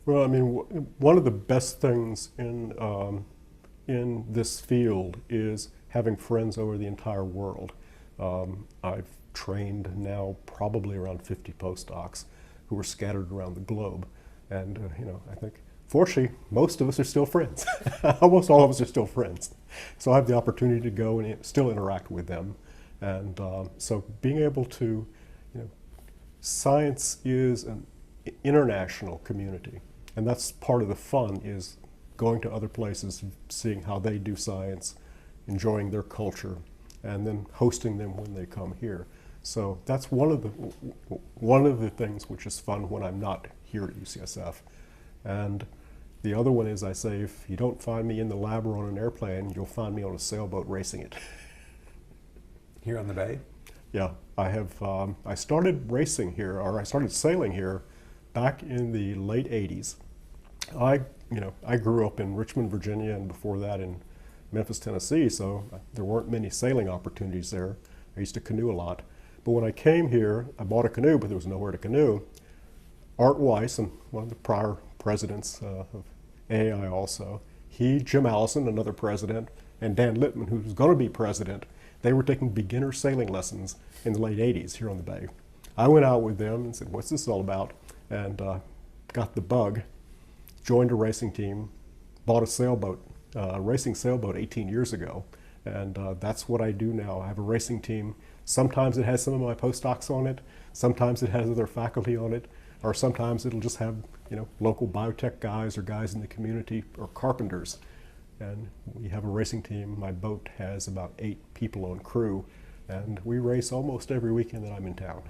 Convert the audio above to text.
Well, I mean, one of the best things in this field is having friends over the entire world. I've trained now probably around 50 postdocs who are scattered around the globe. And, I think, fortunately, most of us are still friends. Almost all of us are still friends. So I have the opportunity to go and still interact with them. And so being able to, science is an international community. And that's part of the fun, is going to other places, seeing how they do science, enjoying their culture, and then hosting them when they come here. So that's one of the things which is fun when I'm not here at UCSF. And the other one is, I say, if you don't find me in the lab or on an airplane, you'll find me on a sailboat racing it. Here on the bay? Yeah, I started racing here, or I started sailing here back in the late 80s. I grew up in Richmond, Virginia, and before that in Memphis, Tennessee, so there weren't many sailing opportunities there. I used to canoe a lot. But when I came here, I bought a canoe, but there was nowhere to canoe. Art Weiss, and one of the prior presidents of AAI also, he, Jim Allison, another president, and Dan Littman, who was going to be president, they were taking beginner sailing lessons in the late 80s here on the bay. I went out with them and said, what's this all about? And got the bug, joined a racing team, bought a sailboat, racing sailboat 18 years ago. And that's what I do now. I have a racing team. Sometimes it has some of my postdocs on it. Sometimes it has other faculty on it. Or sometimes it'll just have, local biotech guys or guys in the community or carpenters. And we have a racing team. My boat has about 8 people on crew. And we race almost every weekend that I'm in town.